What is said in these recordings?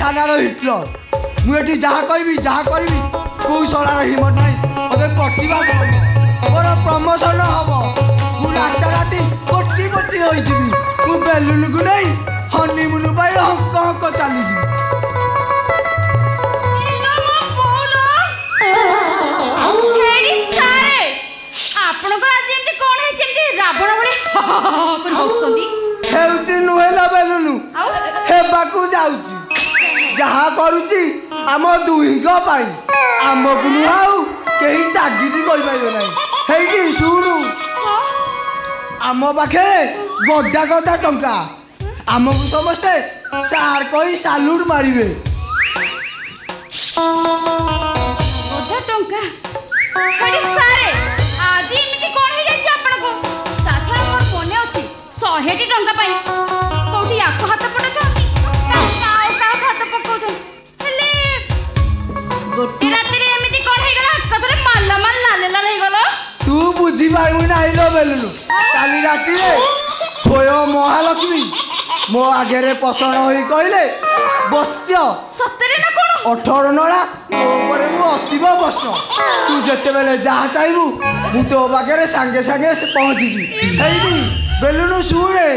थानार Hitler मुझे जहाँ कहि जहाँ करी कौशलार हिम्मत ना मत कटा मोर प्रमोशन हम राताराति कोटी कोटी हो बेलुन को नहीं हनीमुन हंक हंक चली नुहेला बेलुन हेबाकू जाऊची जहाँ करुची आम दुईक आमको नुहाऊ कहीं तागिदी कर शुणु आम पाखे गदा गदा टंका आमको समस्ते सार कही सालुट मारे गोटे रात तू बुझी पारू ना बेलुनु काली राति स्वयं महालक्ष्मी मो आगे पसंद हो कहले बस 18 नड़ा मो अतीब बस तू जिते बेले जहाँ चाहबू मु तो पाखे सांगे सांगे पहुँची बेलुनु शुणे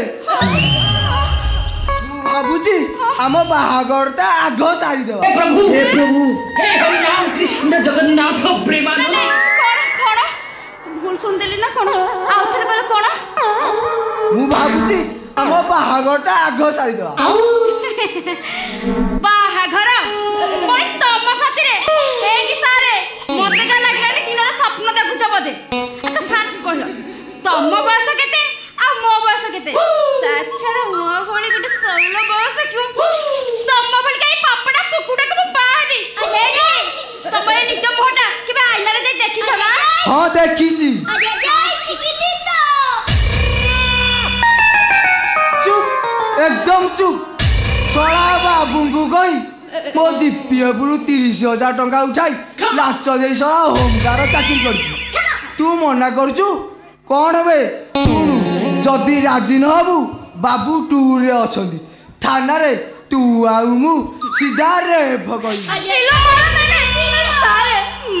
भावुची आम बाहागरटा आग सारीद प्रभु हे हरिनाम कृष्ण जगन्नाथ प्रेमानंद भूल सुन देली ना कोन आउथरे बेले कोन मु भाबुची हम बाहागरटा आग सारी दवा बाहागर कोन तम साथी रे एकी सारे मते का लागले कि नरा स्वप्न देखुछ बदे अच्छा सान कहलो तम बयस केते आ मो बयस केते ताछरा मो भली गुटे सरल बयस क्यों तम भली काई पापड़ा सुकुडा को बाहरी तम ए निज मोटा कि आईना रे जाई देखि छला हां देखि छी चुप एकदम चुप छोड़ा बाबू को गई मो जीपीएफरु 30,000 टंका उठाई लाच दे सला होमगार चाकरी करछु तू मना करछु कौन बे सुनु जदि राजी न हबु बाबू टूर रे अछंदी थाना रे तू आउ मु सीधा रे भगई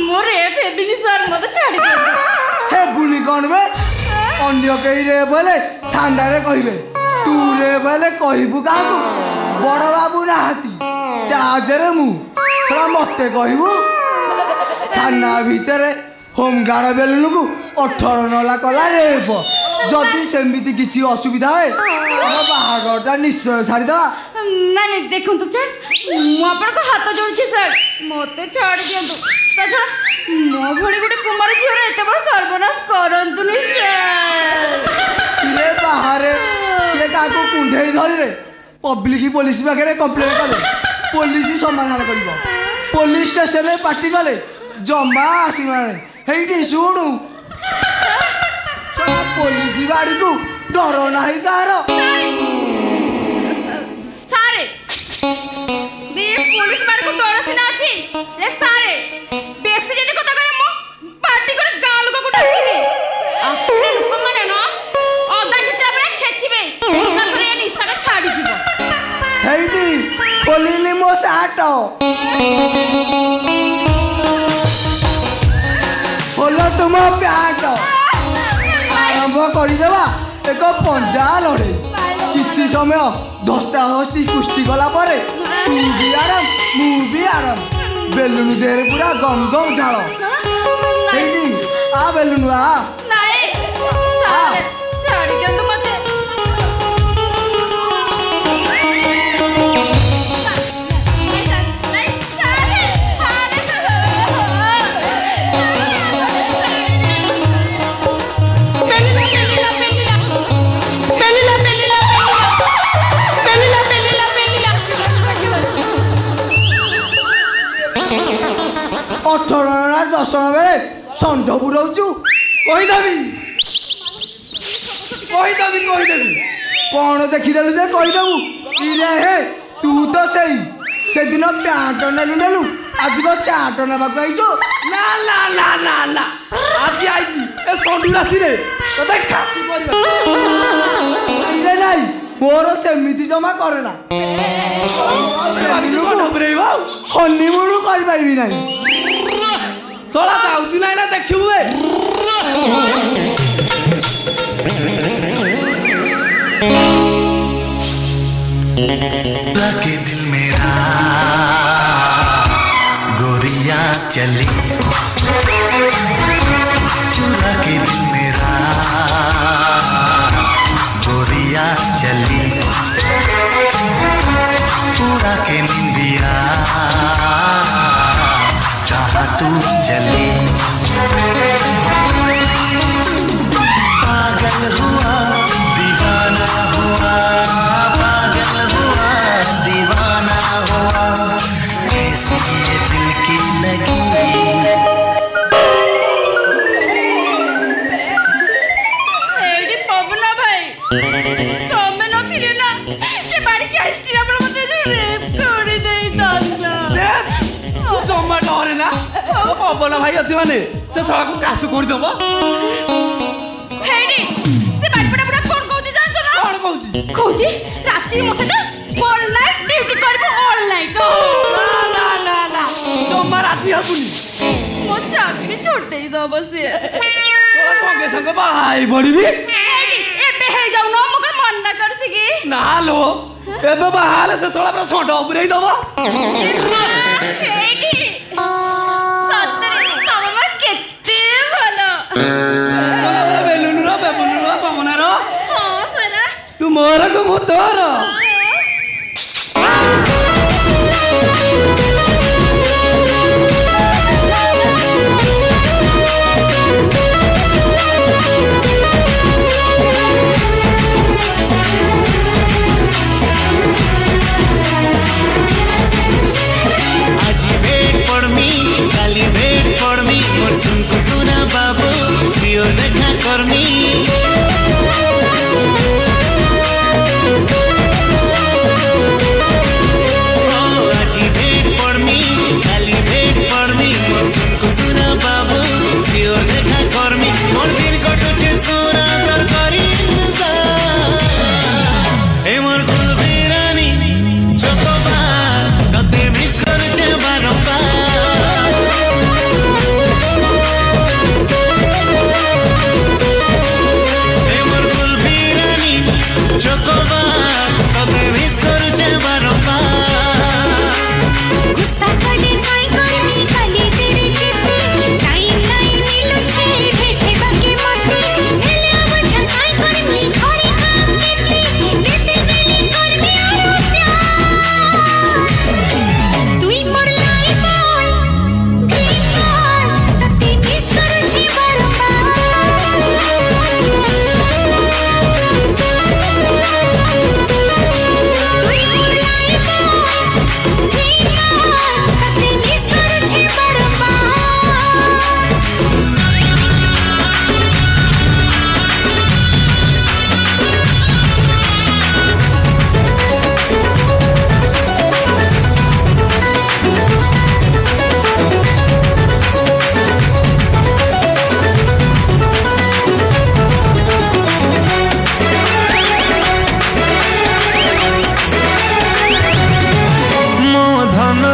मोर रे बेबिनी सर मत छाड़ी दे हे बुनी कौन बे अन्य कही रे बोले थाना रे कहिबे तू रे बोले कहबू काकू बड़ बाबू नाहाती चार्जरे मु थोड़ा मते कहबू थाना भीतर होमगार्ड बेलुन को 18 नला कला रे जदि सेमिति किछि असुविधा है हम बाहागरटा निश्चय छाड़ी दवा नहीं देखो तो सर मु आपन को हाथ जोड़छि सर मते छाड़ दियंतु ताछा मो भड़ी गुटे कुमार झियो रे एते बड़ सर्वनाश करंतु नि सर रे बाहरे के काको कुंढेई धरि रे पब्लिक पुलिस पाखे कंप्लेन कले पुलिस समाधान करिबो पुलिस स्टेशन में पार्टी कले जमा आसीबा हेइटी सुनु पुलिस गाड़ी को डर नहीं कार सारे बे पुलिस बाड़ी को डर सिना अछि रे सारे बेसी जदी कथा कहे मो पार्टी कर गाल को डाकिबे असले लोक माने न ओदा चित्रा पर छेचिबे तखरे निसाटा छाडी दिबो हेइटी खोलिली मो साट खोलो तुम प्याट आरंभ करदेवा एक पंजा लड़े किसी समय धस्ता धस्ती कुश्ती गला परे तू भी आराम मु भी आराम बेलुन देहरे पूरा गम गम झाड़ आ बेलुन आ अठर दर्शन बेले षंढ बुड़ाऊचु कहीदेवी कौन देखीदेलु जे कहीदेबू इरे हे तू तो से दिन प्यांट नेलु नेलु आज को चाट नेबाक आइछो ना ना ना ना ना आज आइछि ए षंढ राशि रे तते खासी करबा इरे नाही मोर सेमिति जमा करे ना ହନିମୁନ୍ କରିପାରିବି ନାହିଁ ଶଳା ଯାଉଛି ନା ଦେଖିବୁ के दिल मेरा गोरिया चली चुरा के दिल मेरा गोरिया चली पूरा के निंदिया चाहा तू चली पागल हुआ दीवाना हुआ दीवाना हुआ कैसी ये दिल की लगी एडी पवना भाई तमे न थिले ना से बाड़ी के आइस्ट्री आपण मते रेप कर देई दादा तू जम्मा डरे ना पवन भाई अछि माने से सळा को कासु कर दबो हेडी से बाड़ी पड़ा पड़ा कोन कहउची जानछ ना कोन कहउची कहउची राती मसे ना ऑल नाइट ड्यूटी करबो ऑल नाइट ना जम्मा राती हबुनी मो चाकरी छोड़े दबो से तोरा संगे संगे बाहाई बड़ीबी हेडी एबे हे जाऊ न मगर मन ना करछि की ना लो एबे बाहाले से सळा पर सोंड उपरेई दबो हेडी सतरे तमे केते भलो बेलुन रो पवन रो हां परा तू मोर को मो तोर बाबू सियोर देखा करमी आज भेट पड़मी काली भेट पड़मी मोर सुनको सुना बाबू सियोर देखा करमी मोर दिन कटुछे सुरांदर करी इंतजार ए मोर गुलबी रानी चोकोबा कते मिस करछे बारंबार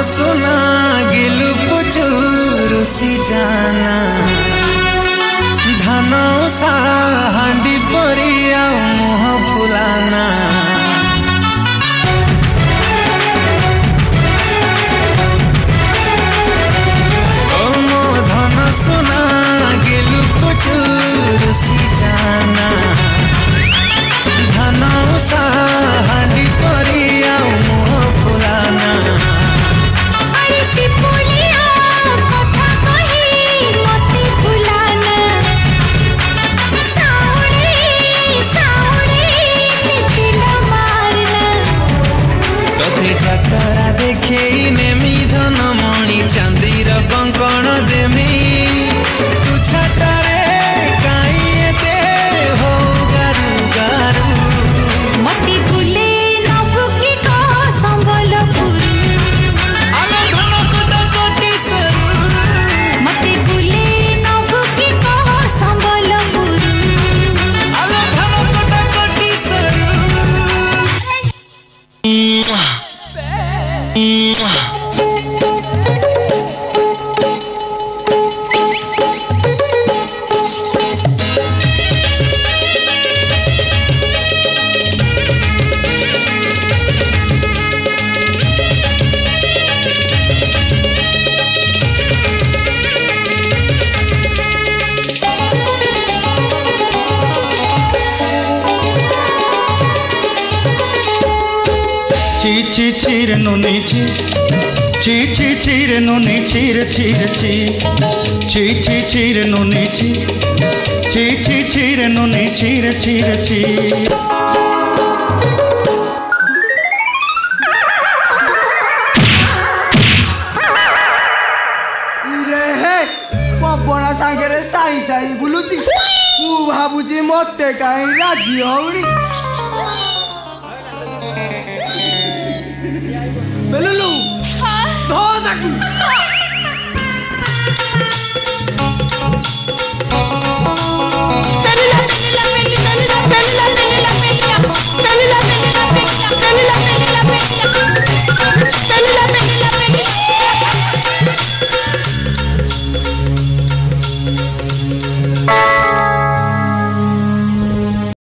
सोना गिलु पुचु रुसी जाना धान सा हांडी परिया मुह फुलाना ओ मो धन सोना गिलु पुचु रुसी जाना धान सा हांडी परिया मुह फुलाना जातरा देखे नेमी धन मणि चांदीर कंकण देमी तू छाटारे काई एते हो गारू गारू मती भूले नबु की को संबलपुर आलो धन कोटा कोटी सरू मती भूले नबु की को संबलपुर आलो धन कोटा कोटी सरू ची ची चीर नुनी ची ची ची चीर नुनी चीर चीर ची ची ची चीर नुनी ची ची ची चीर नुनी चीर चीर ची पवन सांगे साई साई बुलुची मु भाबुची मते कहीं राजी होनी बेलुलु धो ताकू